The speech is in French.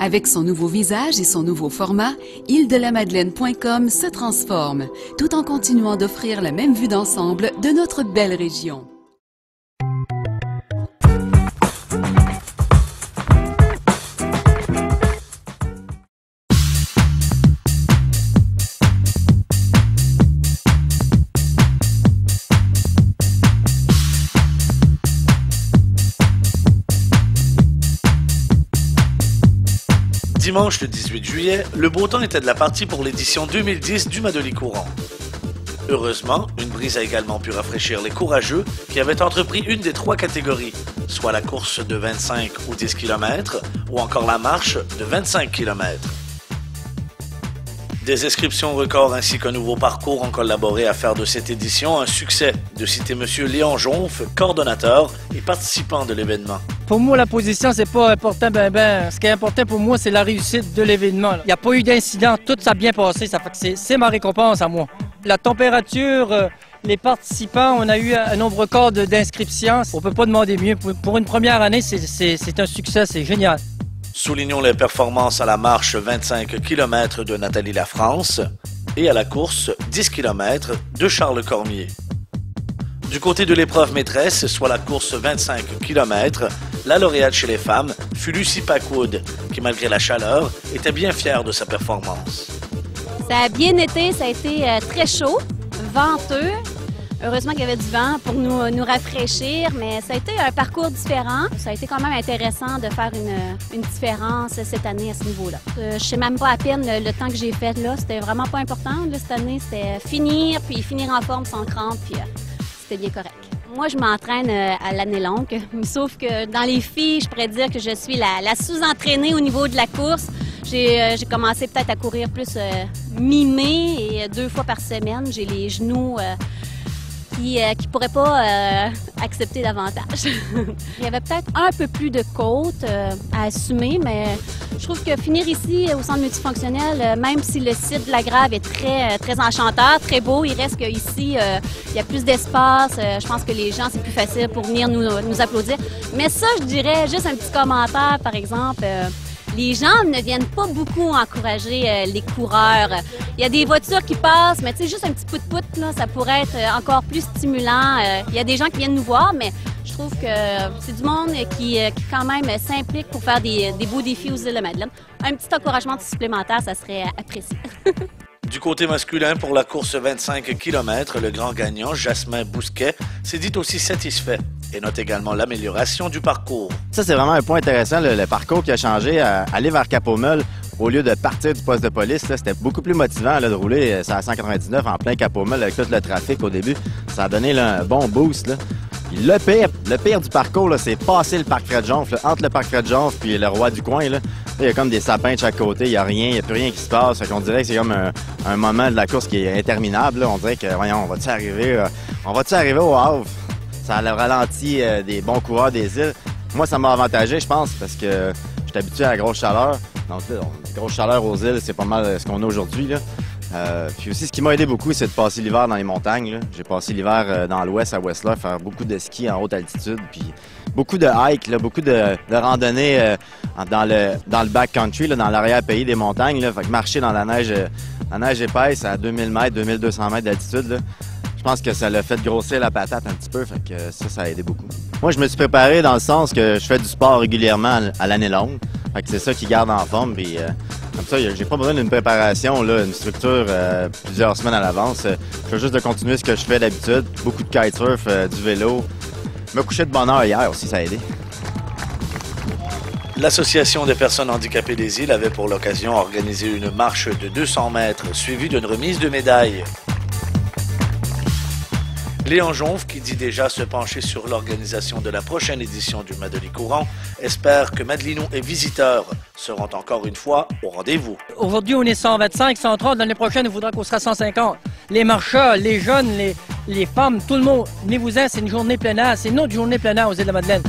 Avec son nouveau visage et son nouveau format, île-de-la-Madeleine.com se transforme, tout en continuant d'offrir la même vue d'ensemble de notre belle région. Dimanche le 18 juillet, le beau temps était de la partie pour l'édition 2010 du Madeleine Courant. Heureusement, une brise a également pu rafraîchir les courageux qui avaient entrepris une des 3 catégories, soit la course de 25 ou 10 km ou encore la marche de 25 km. Des inscriptions records ainsi qu'un nouveau parcours ont collaboré à faire de cette édition un succès, de citer M. Léon Jonf, coordonnateur et participant de l'événement. Pour moi, la position, c'est pas important. Ce qui est important pour moi, c'est la réussite de l'événement. Il n'y a pas eu d'incident, tout ça a bien passé. Ça fait que c'est ma récompense à moi. La température, les participants, on a eu un nombre record d'inscriptions. On ne peut pas demander mieux. Pour une première année, c'est un succès, c'est génial. Soulignons les performances à la marche 25 km de Nathalie Lafrance et à la course 10 km de Charles Cormier. Du côté de l'épreuve maîtresse, soit la course 25 km, la lauréate chez les femmes fut Lucie Packwood, qui malgré la chaleur, était bien fière de sa performance. Ça a bien été, ça a été très chaud, venteux. Heureusement qu'il y avait du vent pour nous rafraîchir, mais ça a été un parcours différent. Ça a été quand même intéressant de faire une différence cette année à ce niveau-là. Je ne sais même pas à peine le temps que j'ai fait là. C'était vraiment pas important. Là, cette année, c'était finir, puis finir en forme sans crampe, puis c'était bien correct. Moi, je m'entraîne à l'année longue, sauf que dans les filles, je pourrais dire que je suis la sous-entraînée au niveau de la course. J'ai commencé peut-être à courir plus mi-mai et 2 fois par semaine. J'ai les genoux qui ne pourraient pas accepter davantage. Il y avait peut-être un peu plus de côtes à assumer, mais je trouve que finir ici au centre multifonctionnel, même si le site de la Grave est très enchanteur, très beau, il reste qu'ici, il y a plus d'espace. Je pense que les gens, c'est plus facile pour venir nous applaudir. Mais ça, je dirais juste un petit commentaire, par exemple. Les gens ne viennent pas beaucoup encourager les coureurs. Il y a des voitures qui passent, mais tu sais, juste un petit pout-pout, là, ça pourrait être encore plus stimulant. Il y a des gens qui viennent nous voir, mais je trouve que c'est du monde qui quand même s'implique pour faire des beaux défis aux Îles-de-la-Madeleine. Un petit encouragement supplémentaire, ça serait apprécié. Du côté masculin, pour la course 25 km, le grand gagnant, Jasmin Bousquet, s'est dit aussi satisfait et note également l'amélioration du parcours. Ça, c'est vraiment un point intéressant, le parcours qui a changé. Aller vers Cap-aux-Meules, au lieu de partir du poste de police, c'était beaucoup plus motivant là, de rouler sur la 199 en plein Cap-aux-Meules avec tout le trafic au début. Ça a donné là, un bon boost. Là. Puis le pire du parcours, c'est passer le parc Fred-Jonf, entre le parc Fred-Jonf et le Roi du Coin. Là, il y a comme des sapins de chaque côté, il n'y a rien, il n'y a plus rien qui se passe. On dirait que c'est comme un moment de la course qui est interminable. Là. On dirait que, voyons, on va-tu arriver au Havre? Ça a ralenti des bons coureurs des îles. Moi, ça m'a avantagé, je pense, parce que je suis habitué à la grosse chaleur. Donc, la grosse chaleur aux îles, c'est pas mal ce qu'on a aujourd'hui. Puis aussi, ce qui m'a aidé beaucoup, c'est de passer l'hiver dans les montagnes. J'ai passé l'hiver dans l'ouest, à Whistler, faire beaucoup de ski en haute altitude, puis beaucoup de hike, là, beaucoup de randonnées dans le backcountry, dans l'arrière-pays des montagnes. Là, fait que marcher dans la neige épaisse à 2000 mètres, 2200 mètres d'altitude. Je pense que ça l'a fait grossir la patate un petit peu, fait que ça a aidé beaucoup. Moi, je me suis préparé dans le sens que je fais du sport régulièrement à l'année longue. Fait que c'est ça qui garde en forme. Puis, comme ça, j'ai pas besoin d'une préparation, là, une structure plusieurs semaines à l'avance. Je fais juste de continuer ce que je fais d'habitude. Beaucoup de kitesurf, du vélo. Me coucher de bonne heure hier aussi, ça a aidé. L'Association des personnes handicapées des îles avait pour l'occasion organisé une marche de 200 mètres suivie d'une remise de médailles. Léon Jonf, qui dit déjà se pencher sur l'organisation de la prochaine édition du Madeleine Courant, espère que Madelinots et visiteurs seront encore une fois au rendez-vous. Aujourd'hui, on est 125, 130. L'année prochaine, il faudra qu'on sera 150. Les marcheurs, les jeunes, les femmes, tout le monde, venez-vous-en, c'est une journée plein air. C'est notre journée plein air aux Îles-de-la-Madeleine.